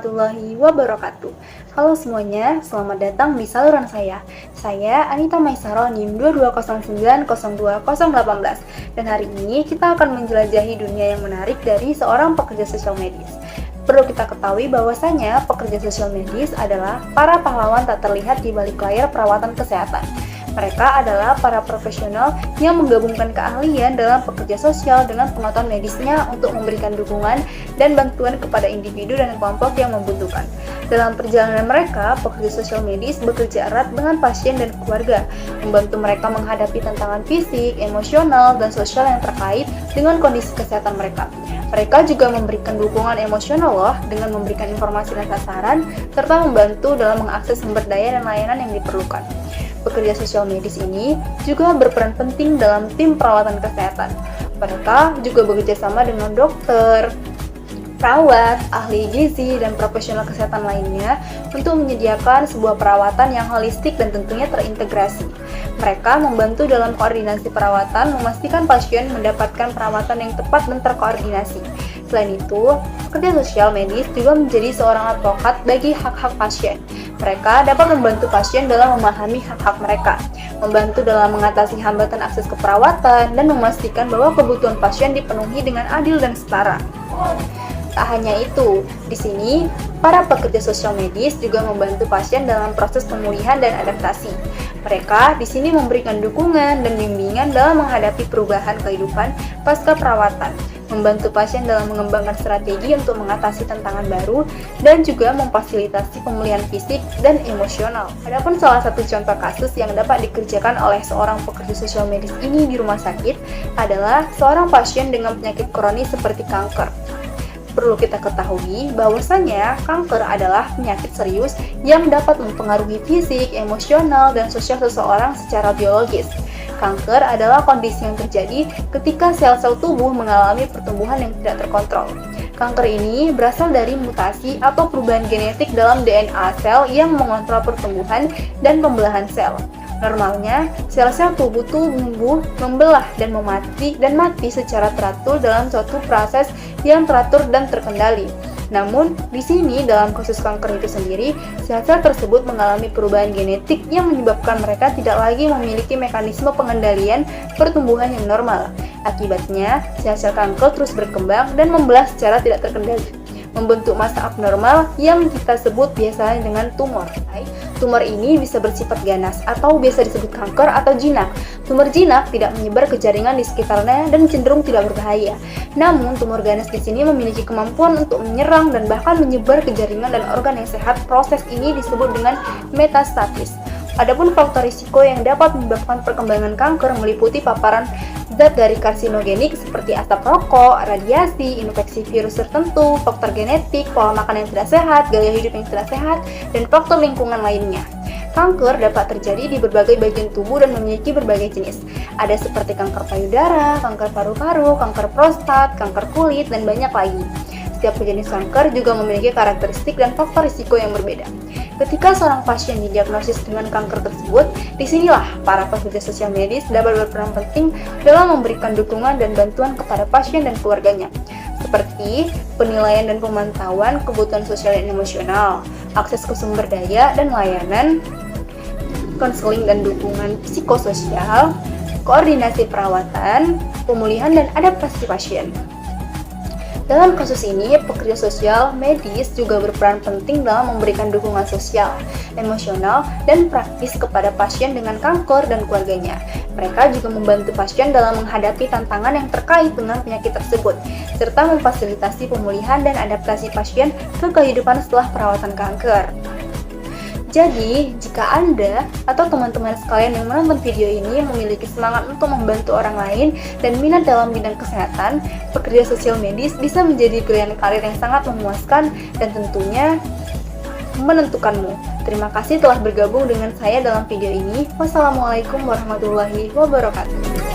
warahmatullahi wabarakatuh. Halo semuanya, selamat datang di saluran saya. Saya Anita Maisaro NIM 22090218. Dan hari ini kita akan menjelajahi dunia yang menarik dari seorang pekerja sosial medis. Perlu kita ketahui bahwasanya pekerja sosial medis adalah para pahlawan tak terlihat di balik layar perawatan kesehatan. Mereka adalah para profesional yang menggabungkan keahlian dalam pekerja sosial dengan pengetahuan medisnya untuk memberikan dukungan dan bantuan kepada individu dan kelompok yang membutuhkan. Dalam perjalanan mereka, pekerja sosial medis bekerja erat dengan pasien dan keluarga, membantu mereka menghadapi tantangan fisik, emosional, dan sosial yang terkait dengan kondisi kesehatan mereka. Mereka juga memberikan dukungan emosional loh, dengan memberikan informasi dan sasaran, serta membantu dalam mengakses sumber daya dan layanan yang diperlukan. Pekerja sosial medis ini juga berperan penting dalam tim perawatan kesehatan. Mereka juga bekerja sama dengan dokter, perawat, ahli gizi, dan profesional kesehatan lainnya untuk menyediakan sebuah perawatan yang holistik dan tentunya terintegrasi. Mereka membantu dalam koordinasi perawatan, memastikan pasien mendapatkan perawatan yang tepat dan terkoordinasi. Selain itu, pekerja sosial medis juga menjadi seorang advokat bagi hak-hak pasien. Mereka dapat membantu pasien dalam memahami hak-hak mereka, membantu dalam mengatasi hambatan akses ke perawatan, dan memastikan bahwa kebutuhan pasien dipenuhi dengan adil dan setara. Tak hanya itu, di sini para pekerja sosial medis juga membantu pasien dalam proses pemulihan dan adaptasi. Mereka di sini memberikan dukungan dan bimbingan dalam menghadapi perubahan kehidupan pasca perawatan, membantu pasien dalam mengembangkan strategi untuk mengatasi tantangan baru, dan juga memfasilitasi pemulihan fisik dan emosional. Adapun salah satu contoh kasus yang dapat dikerjakan oleh seorang pekerja sosial medis ini di rumah sakit adalah seorang pasien dengan penyakit kronis seperti kanker. Perlu kita ketahui bahwasanya kanker adalah penyakit serius yang dapat mempengaruhi fisik, emosional, dan sosial seseorang secara biologis. Kanker adalah kondisi yang terjadi ketika sel-sel tubuh mengalami pertumbuhan yang tidak terkontrol. Kanker ini berasal dari mutasi atau perubahan genetik dalam DNA sel yang mengontrol pertumbuhan dan pembelahan sel. Normalnya, sel-sel tubuh tumbuh, membelah, dan mati secara teratur dalam suatu proses yang teratur dan terkendali. Namun, di sini dalam kasus kanker itu sendiri, sel-sel tersebut mengalami perubahan genetik yang menyebabkan mereka tidak lagi memiliki mekanisme pengendalian pertumbuhan yang normal. Akibatnya, sel-sel kanker terus berkembang dan membelah secara tidak terkendali, membentuk massa abnormal yang kita sebut biasanya dengan tumor. Tumor ini bisa bersifat ganas atau biasa disebut kanker atau jinak. Tumor jinak tidak menyebar ke jaringan di sekitarnya dan cenderung tidak berbahaya. Namun, tumor ganas di sini memiliki kemampuan untuk menyerang dan bahkan menyebar ke jaringan dan organ yang sehat. Proses ini disebut dengan metastasis. Adapun faktor risiko yang dapat menyebabkan perkembangan kanker meliputi paparan zat dari karsinogenik seperti asap rokok, radiasi, infeksi virus tertentu, faktor genetik, pola makan yang tidak sehat, gaya hidup yang tidak sehat, dan faktor lingkungan lainnya. Kanker dapat terjadi di berbagai bagian tubuh dan memiliki berbagai jenis. Ada seperti kanker payudara, kanker paru-paru, kanker prostat, kanker kulit, dan banyak lagi. Setiap jenis kanker juga memiliki karakteristik dan faktor risiko yang berbeda. Ketika seorang pasien didiagnosis dengan kanker tersebut, disinilah para pekerja sosial medis dapat berperan penting dalam memberikan dukungan dan bantuan kepada pasien dan keluarganya, seperti penilaian dan pemantauan kebutuhan sosial dan emosional, akses ke sumber daya dan layanan, konseling dan dukungan psikososial, koordinasi perawatan, pemulihan dan adaptasi pasien. Dalam kasus ini, pekerja sosial medis juga berperan penting dalam memberikan dukungan sosial, emosional, dan praktis kepada pasien dengan kanker dan keluarganya. Mereka juga membantu pasien dalam menghadapi tantangan yang terkait dengan penyakit tersebut, serta memfasilitasi pemulihan dan adaptasi pasien ke kehidupan setelah perawatan kanker. Jadi, jika Anda atau teman-teman sekalian yang menonton video ini memiliki semangat untuk membantu orang lain dan minat dalam bidang kesehatan, pekerja sosial medis bisa menjadi pilihan karir yang sangat memuaskan dan tentunya menentukanmu. Terima kasih telah bergabung dengan saya dalam video ini. Wassalamualaikum warahmatullahi wabarakatuh.